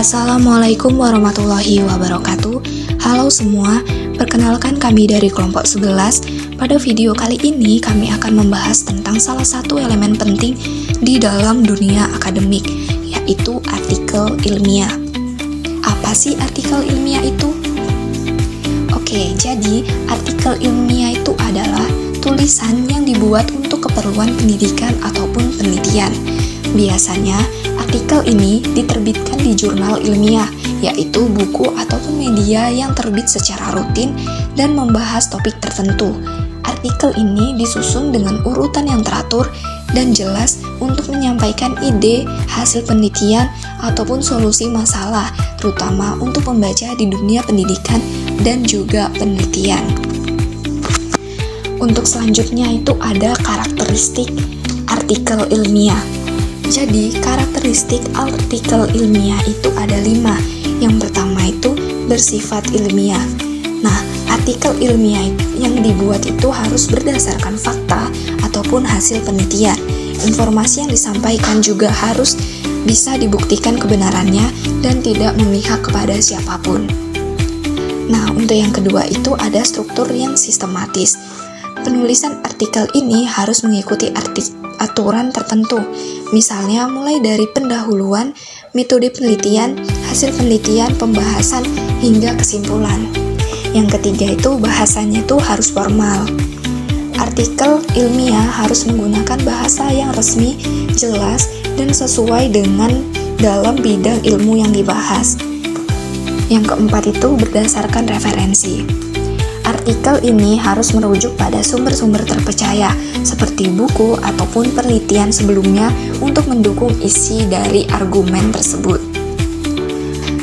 Assalamualaikum warahmatullahi wabarakatuh. Halo semua, perkenalkan kami dari kelompok 11. Pada video kali ini kami akan membahas tentang salah satu elemen penting di dalam dunia akademik, yaitu artikel ilmiah. Apa sih artikel ilmiah itu? Oke, jadi artikel ilmiah itu adalah tulisan yang dibuat untuk keperluan pendidikan ataupun penelitian. Biasanya, artikel ini diterbitkan di jurnal ilmiah, yaitu buku ataupun media yang terbit secara rutin dan membahas topik tertentu. Artikel ini disusun dengan urutan yang teratur dan jelas untuk menyampaikan ide, hasil penelitian, ataupun solusi masalah, terutama untuk pembaca di dunia pendidikan dan juga penelitian. Untuk selanjutnya itu ada karakteristik artikel ilmiah. Jadi, karakteristik artikel ilmiah itu ada 5. Yang pertama itu bersifat ilmiah. Nah, artikel ilmiah yang dibuat itu harus berdasarkan fakta ataupun hasil penelitian. Informasi yang disampaikan juga harus bisa dibuktikan kebenarannya dan tidak memihak kepada siapapun. Nah, untuk yang kedua itu ada struktur yang sistematis. Penulisan artikel ini harus mengikuti aturan tertentu, misalnya mulai dari pendahuluan, metode penelitian, hasil penelitian, pembahasan, hingga kesimpulan. Yang ketiga itu bahasanya itu harus formal. Artikel ilmiah harus menggunakan bahasa yang resmi, jelas, dan sesuai dengan dalam bidang ilmu yang dibahas. Yang keempat itu berdasarkan referensi. Artikel ini harus merujuk pada sumber-sumber terpercaya, seperti buku ataupun penelitian sebelumnya untuk mendukung isi dari argumen tersebut.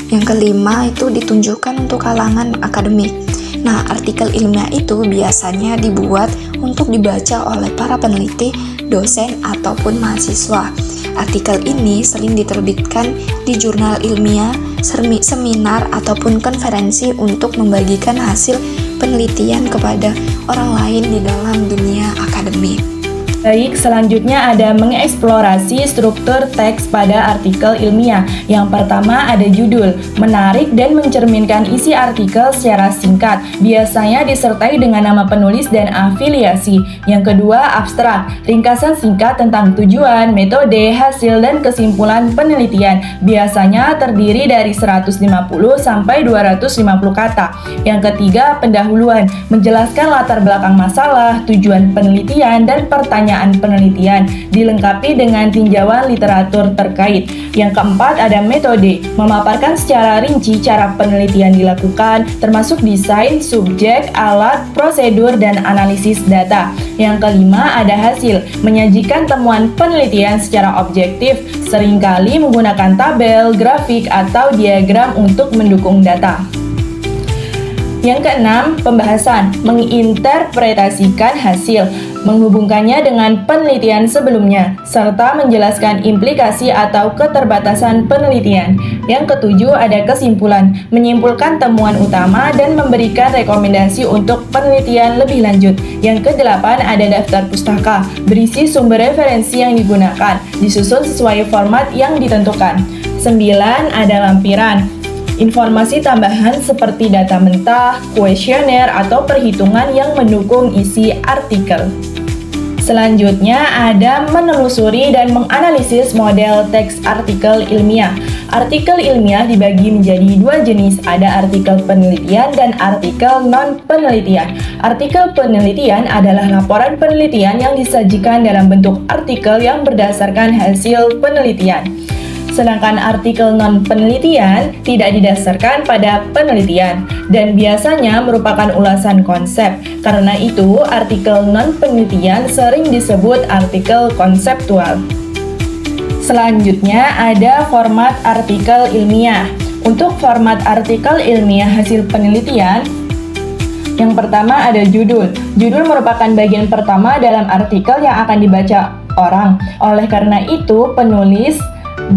Yang kelima itu ditunjukkan untuk kalangan akademik. Nah, artikel ilmiah itu biasanya dibuat untuk dibaca oleh para peneliti, dosen, ataupun mahasiswa. Artikel ini sering diterbitkan di jurnal ilmiah, seminar, ataupun konferensi untuk membagikan hasil penelitian kepada orang lain di dalam dunia akademik. Baik, selanjutnya ada mengeksplorasi struktur teks pada artikel ilmiah. Yang pertama ada judul, menarik dan mencerminkan isi artikel secara singkat, biasanya disertai dengan nama penulis dan afiliasi. Yang kedua, abstrak, ringkasan singkat tentang tujuan, metode, hasil, dan kesimpulan penelitian, biasanya terdiri dari 150 sampai 250 kata. Yang ketiga, pendahuluan, menjelaskan latar belakang masalah, tujuan penelitian, dan pertanyaan penelitian, dilengkapi dengan tinjauan literatur terkait. Yang keempat ada metode, memaparkan secara rinci cara penelitian dilakukan, termasuk desain, subjek, alat, prosedur, dan analisis data. Yang kelima ada hasil, menyajikan temuan penelitian secara objektif, seringkali menggunakan tabel, grafik, atau diagram untuk mendukung data. Yang keenam, pembahasan, menginterpretasikan hasil, menghubungkannya dengan penelitian sebelumnya, serta menjelaskan implikasi atau keterbatasan penelitian. Yang ketujuh ada kesimpulan, menyimpulkan temuan utama dan memberikan rekomendasi untuk penelitian lebih lanjut. Yang kedelapan ada daftar pustaka, berisi sumber referensi yang digunakan, disusun sesuai format yang ditentukan. 9 ada lampiran, informasi tambahan seperti data mentah, kuesioner, atau perhitungan yang mendukung isi artikel. Selanjutnya ada menelusuri dan menganalisis model teks artikel ilmiah. Artikel ilmiah dibagi menjadi 2 jenis, ada artikel penelitian dan artikel non-penelitian. Artikel penelitian adalah laporan penelitian yang disajikan dalam bentuk artikel yang berdasarkan hasil penelitian. Sedangkan artikel non-penelitian tidak didasarkan pada penelitian dan biasanya merupakan ulasan konsep. Karena itu, artikel non-penelitian sering disebut artikel konseptual. Selanjutnya ada format artikel ilmiah. Untuk format artikel ilmiah hasil penelitian, yang pertama ada judul. Judul merupakan bagian pertama dalam artikel yang akan dibaca orang. Oleh karena itu, penulis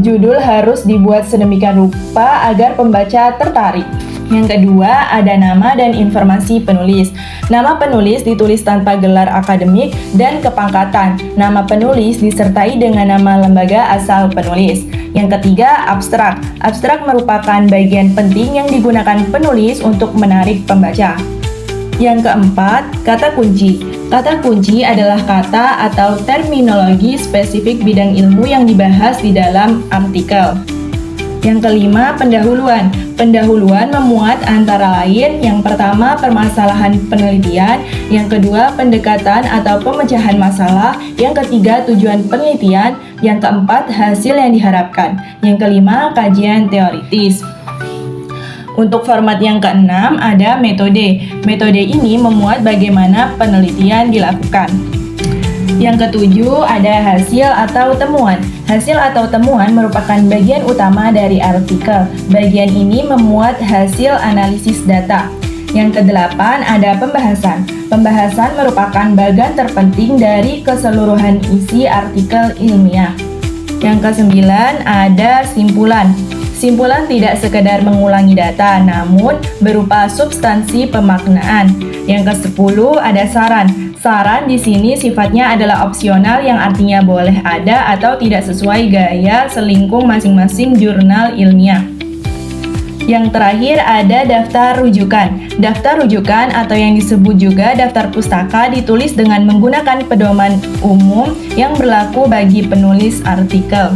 judul harus dibuat sedemikian rupa agar pembaca tertarik. Yang kedua, ada nama dan informasi penulis. Nama penulis ditulis tanpa gelar akademik dan kepangkatan. Nama penulis disertai dengan nama lembaga asal penulis. Yang ketiga, abstrak. Abstrak merupakan bagian penting yang digunakan penulis untuk menarik pembaca. Yang keempat, kata kunci. Kata kunci adalah kata atau terminologi spesifik bidang ilmu yang dibahas di dalam artikel. Yang kelima, pendahuluan. Pendahuluan memuat antara lain yang pertama permasalahan penelitian, yang kedua pendekatan atau pemecahan masalah, yang ketiga tujuan penelitian, yang keempat hasil yang diharapkan, yang kelima kajian teoritis. Untuk format yang keenam ada metode. Metode ini memuat bagaimana penelitian dilakukan. Yang ketujuh ada hasil atau temuan. Hasil atau temuan merupakan bagian utama dari artikel. Bagian ini memuat hasil analisis data. Yang kedelapan ada pembahasan. Pembahasan merupakan bagian terpenting dari keseluruhan isi artikel ilmiah. Yang kesembilan ada simpulan. Simpulan tidak sekedar mengulangi data, namun berupa substansi pemaknaan. Yang ke-10 ada saran. Saran di sini sifatnya adalah opsional yang artinya boleh ada atau tidak sesuai gaya selingkung masing-masing jurnal ilmiah. Yang terakhir ada daftar rujukan. Daftar rujukan atau yang disebut juga daftar pustaka ditulis dengan menggunakan pedoman umum yang berlaku bagi penulis artikel.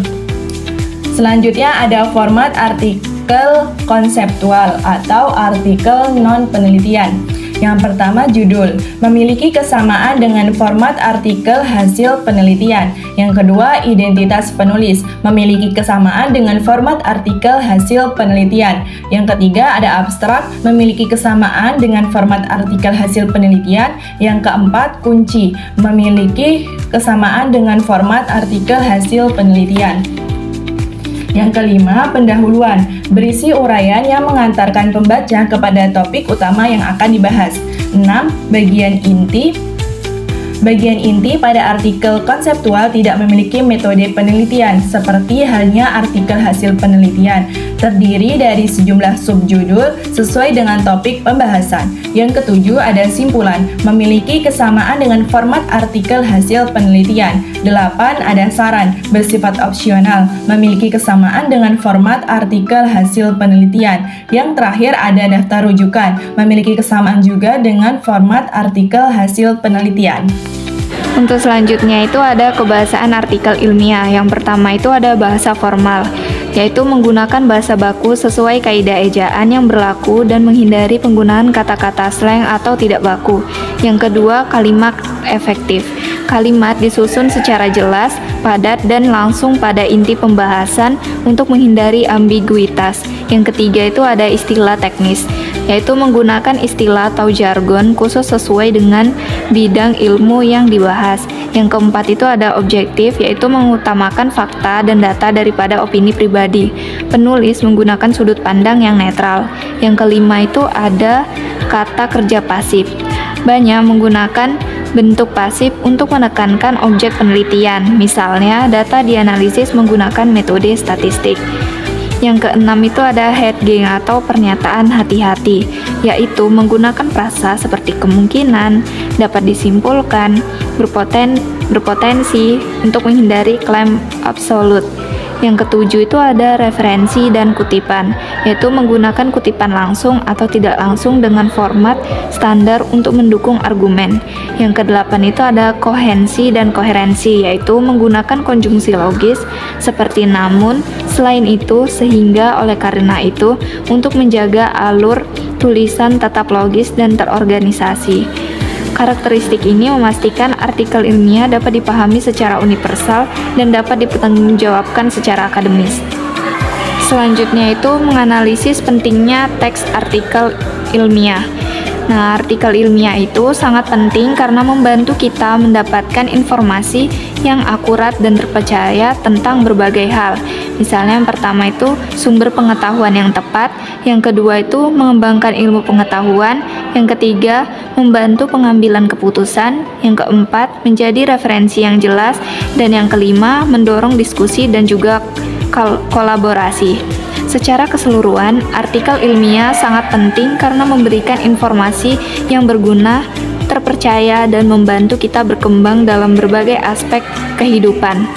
Selanjutnya ada format artikel konseptual atau artikel non-penelitian. Yang pertama judul, memiliki kesamaan dengan format artikel hasil penelitian. Yang kedua identitas penulis, memiliki kesamaan dengan format artikel hasil penelitian. Yang ketiga ada abstrak, memiliki kesamaan dengan format artikel hasil penelitian. Yang keempat kunci, memiliki kesamaan dengan format artikel hasil penelitian. Yang kelima, pendahuluan, berisi uraian yang mengantarkan pembaca kepada topik utama yang akan dibahas. 6. Bagian inti. Bagian inti pada artikel konseptual tidak memiliki metode penelitian, seperti halnya artikel hasil penelitian, terdiri dari sejumlah subjudul sesuai dengan topik pembahasan. Yang ketujuh ada simpulan, memiliki kesamaan dengan format artikel hasil penelitian. 8. Ada saran, bersifat opsional, memiliki kesamaan dengan format artikel hasil penelitian. Yang terakhir ada daftar rujukan, memiliki kesamaan juga dengan format artikel hasil penelitian. Untuk selanjutnya itu ada kebahasaan artikel ilmiah. Yang pertama itu ada bahasa formal, yaitu menggunakan bahasa baku sesuai kaidah ejaan yang berlaku dan menghindari penggunaan kata-kata slang atau tidak baku. Yang kedua, kalimat efektif. Kalimat disusun secara jelas, padat, dan langsung pada inti pembahasan untuk menghindari ambiguitas. Yang ketiga itu ada istilah teknis, yaitu menggunakan istilah atau jargon khusus sesuai dengan bidang ilmu yang dibahas. Yang keempat itu ada objektif, yaitu mengutamakan fakta dan data daripada opini pribadi. Penulis menggunakan sudut pandang yang netral. Yang kelima itu ada kata kerja pasif. Banyak menggunakan bentuk pasif untuk menekankan objek penelitian. Misalnya, data dianalisis menggunakan metode statistik. Yang keenam itu ada heading atau pernyataan hati-hati, yaitu menggunakan frasa seperti kemungkinan, dapat disimpulkan, berpotensi untuk menghindari klaim absolut. Yang ketujuh itu ada referensi dan kutipan, yaitu menggunakan kutipan langsung atau tidak langsung dengan format standar untuk mendukung argumen. Yang kedelapan itu ada kohensi dan koherensi, yaitu menggunakan konjungsi logis seperti namun, selain itu, sehingga, oleh karena itu, untuk menjaga alur tulisan tetap logis dan terorganisasi. Karakteristik ini memastikan artikel ilmiah dapat dipahami secara universal dan dapat dipertanggungjawabkan secara akademis. Selanjutnya itu menganalisis pentingnya teks artikel ilmiah. Nah, artikel ilmiah itu sangat penting karena membantu kita mendapatkan informasi yang akurat dan terpercaya tentang berbagai hal. Misalnya yang pertama itu sumber pengetahuan yang tepat, yang kedua itu mengembangkan ilmu pengetahuan, yang ketiga membantu pengambilan keputusan, yang keempat menjadi referensi yang jelas, dan yang kelima mendorong diskusi dan juga kolaborasi. Secara keseluruhan, artikel ilmiah sangat penting karena memberikan informasi yang berguna, terpercaya, dan membantu kita berkembang dalam berbagai aspek kehidupan.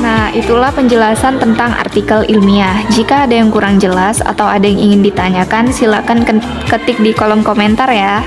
Nah, itulah penjelasan tentang artikel ilmiah. Jika ada yang kurang jelas atau ada yang ingin ditanyakan, silakan ketik di kolom komentar ya.